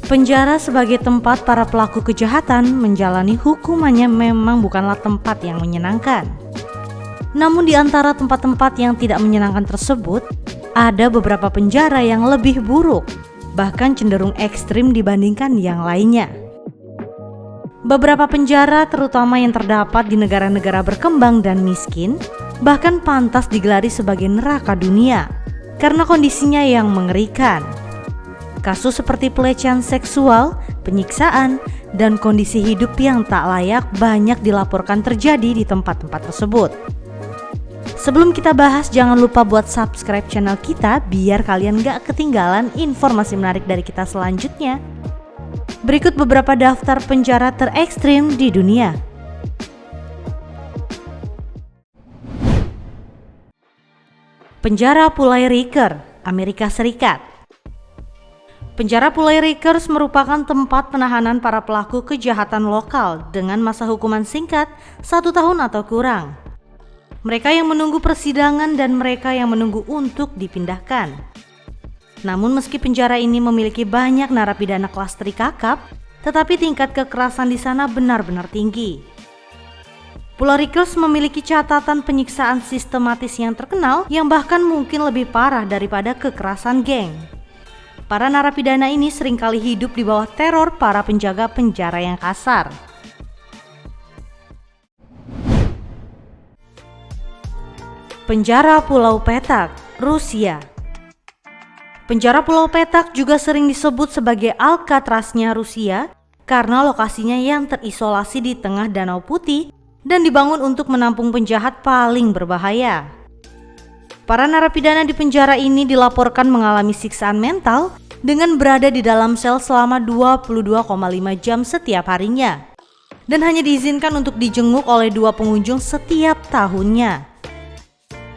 Penjara sebagai tempat para pelaku kejahatan menjalani hukumannya memang bukanlah tempat yang menyenangkan. Namun di antara tempat-tempat yang tidak menyenangkan tersebut, ada beberapa penjara yang lebih buruk, bahkan cenderung ekstrim dibandingkan yang lainnya. Beberapa penjara, terutama yang terdapat di negara-negara berkembang dan miskin, bahkan pantas digelari sebagai neraka dunia karena kondisinya yang mengerikan. Kasus seperti pelecehan seksual, penyiksaan, dan kondisi hidup yang tak layak banyak dilaporkan terjadi di tempat-tempat tersebut. Sebelum kita bahas, jangan lupa buat subscribe channel kita biar kalian gak ketinggalan informasi menarik dari kita selanjutnya. Berikut beberapa daftar penjara terekstrim di dunia. Penjara Pulai Riker, Amerika Serikat. Penjara Pulai Rikers merupakan tempat penahanan para pelaku kejahatan lokal dengan masa hukuman singkat 1 tahun atau kurang. Mereka yang menunggu persidangan dan mereka yang menunggu untuk dipindahkan. Namun meski penjara ini memiliki banyak narapidana kelas terikakap, tetapi tingkat kekerasan di sana benar-benar tinggi. Pulau Rikers memiliki catatan penyiksaan sistematis yang terkenal yang bahkan mungkin lebih parah daripada kekerasan geng. Para narapidana ini seringkali hidup di bawah teror para penjaga penjara yang kasar. Penjara Pulau Petak, Rusia. Penjara Pulau Petak juga sering disebut sebagai Alcatraznya Rusia karena lokasinya yang terisolasi di tengah Danau Putih dan dibangun untuk menampung penjahat paling berbahaya. Para narapidana di penjara ini dilaporkan mengalami siksaan mental dengan berada di dalam sel selama 22,5 jam setiap harinya dan hanya diizinkan untuk dijenguk oleh 2 pengunjung setiap tahunnya.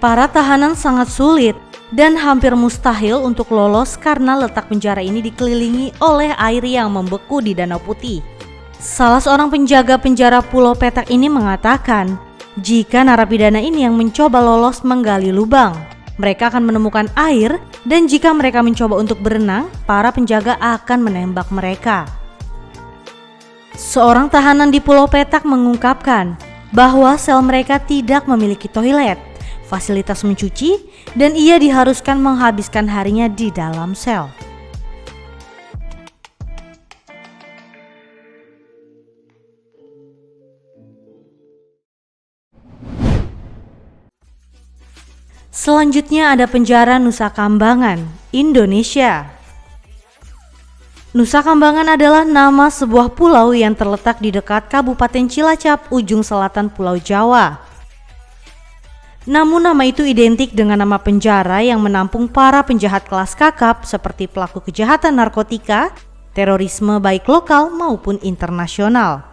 Para tahanan sangat sulit dan hampir mustahil untuk lolos karena letak penjara ini dikelilingi oleh air yang membeku di Danau Putih. Salah seorang penjaga penjara Pulau Petak ini mengatakan, jika narapidana ini yang mencoba lolos menggali lubang, mereka akan menemukan air dan jika mereka mencoba untuk berenang, para penjaga akan menembak mereka. Seorang tahanan di Pulau Petak mengungkapkan bahwa sel mereka tidak memiliki toilet, fasilitas mencuci, dan ia diharuskan menghabiskan harinya di dalam sel. Selanjutnya ada penjara Nusa Kambangan, Indonesia. Nusa Kambangan adalah nama sebuah pulau yang terletak di dekat Kabupaten Cilacap, ujung selatan Pulau Jawa. Namun nama itu identik dengan nama penjara yang menampung para penjahat kelas kakap seperti pelaku kejahatan narkotika, terorisme baik lokal maupun internasional.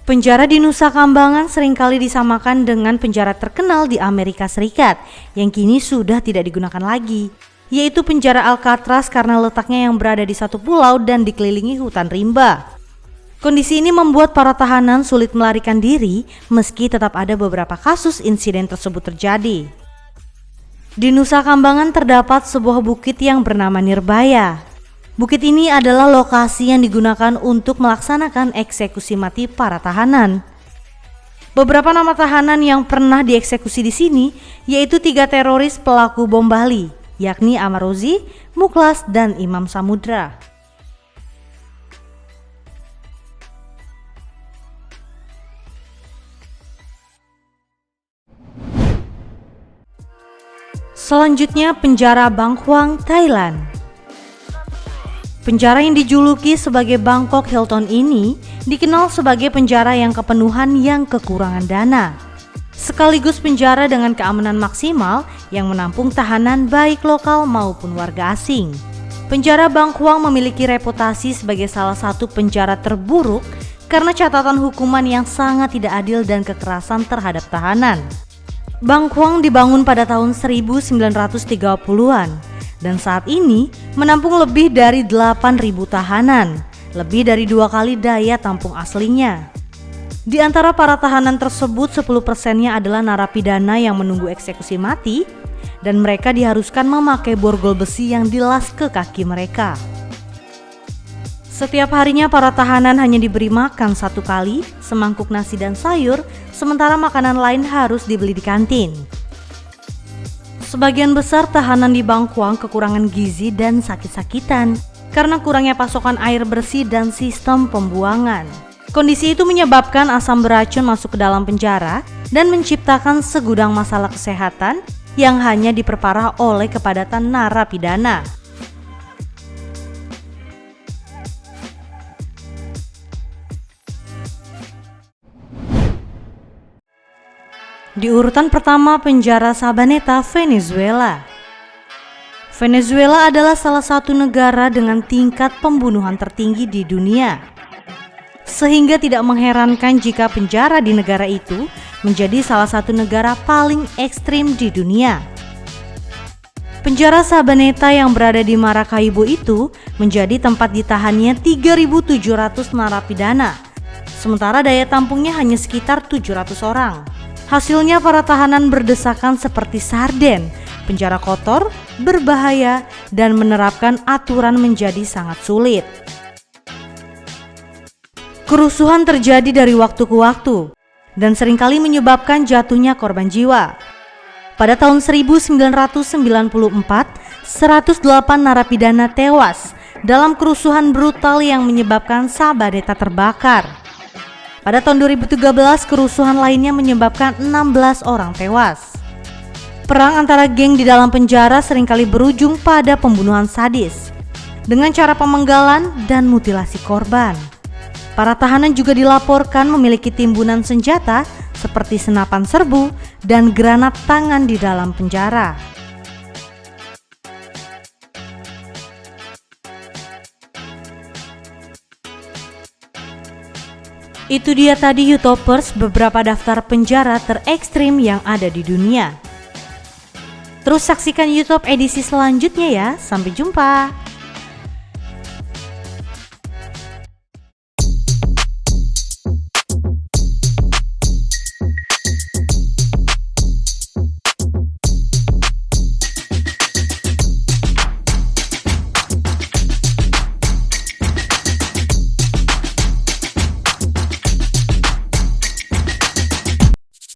Penjara di Nusa Kambangan seringkali disamakan dengan penjara terkenal di Amerika Serikat yang kini sudah tidak digunakan lagi, yaitu penjara Alcatraz karena letaknya yang berada di satu pulau dan dikelilingi hutan rimba. Kondisi ini membuat para tahanan sulit melarikan diri meski tetap ada beberapa kasus insiden tersebut terjadi. Di Nusa Kambangan terdapat sebuah bukit yang bernama Nirbaya. Bukit ini adalah lokasi yang digunakan untuk melaksanakan eksekusi mati para tahanan. Beberapa nama tahanan yang pernah dieksekusi di sini yaitu 3 teroris pelaku bom Bali, yakni Amarozi, Muklas, dan Imam Samudra. Selanjutnya penjara Bangkwang, Thailand. Penjara yang dijuluki sebagai Bangkok Hilton ini dikenal sebagai penjara yang kepenuhan yang kekurangan dana, sekaligus penjara dengan keamanan maksimal yang menampung tahanan baik lokal maupun warga asing. Penjara Bangkwang memiliki reputasi sebagai salah satu penjara terburuk karena catatan hukuman yang sangat tidak adil dan kekerasan terhadap tahanan. Bangkwang dibangun pada tahun 1930-an dan saat ini menampung lebih dari 8.000 tahanan, lebih dari 2 kali daya tampung aslinya. Di antara para tahanan tersebut 10%-nya adalah narapidana yang menunggu eksekusi mati dan mereka diharuskan memakai borgol besi yang dilas ke kaki mereka. Setiap harinya para tahanan hanya diberi makan 1 kali, semangkuk nasi dan sayur, sementara makanan lain harus dibeli di kantin. Sebagian besar tahanan di Bangkuang kekurangan gizi dan sakit-sakitan karena kurangnya pasokan air bersih dan sistem pembuangan. Kondisi itu menyebabkan asam beracun masuk ke dalam penjara dan menciptakan segudang masalah kesehatan yang hanya diperparah oleh kepadatan narapidana. Di urutan pertama, penjara Sabaneta, Venezuela. Venezuela adalah salah satu negara dengan tingkat pembunuhan tertinggi di dunia. Sehingga tidak mengherankan jika penjara di negara itu menjadi salah satu negara paling ekstrim di dunia. Penjara Sabaneta yang berada di Maracaibo itu menjadi tempat ditahannya 3.700 narapidana, sementara daya tampungnya hanya sekitar 700 orang. Hasilnya para tahanan berdesakan seperti sarden, penjara kotor, berbahaya, dan menerapkan aturan menjadi sangat sulit. Kerusuhan terjadi dari waktu ke waktu dan seringkali menyebabkan jatuhnya korban jiwa. Pada tahun 1994, 108 narapidana tewas dalam kerusuhan brutal yang menyebabkan Sabaneta terbakar. Pada tahun 2013, kerusuhan lainnya menyebabkan 16 orang tewas. Perang antara geng di dalam penjara seringkali berujung pada pembunuhan sadis dengan cara pemenggalan dan mutilasi korban. Para tahanan juga dilaporkan memiliki timbunan senjata seperti senapan serbu dan granat tangan di dalam penjara. Itu dia tadi YouTubers beberapa daftar penjara terekstrim yang ada di dunia. Terus saksikan YouTube edisi selanjutnya ya. Sampai jumpa.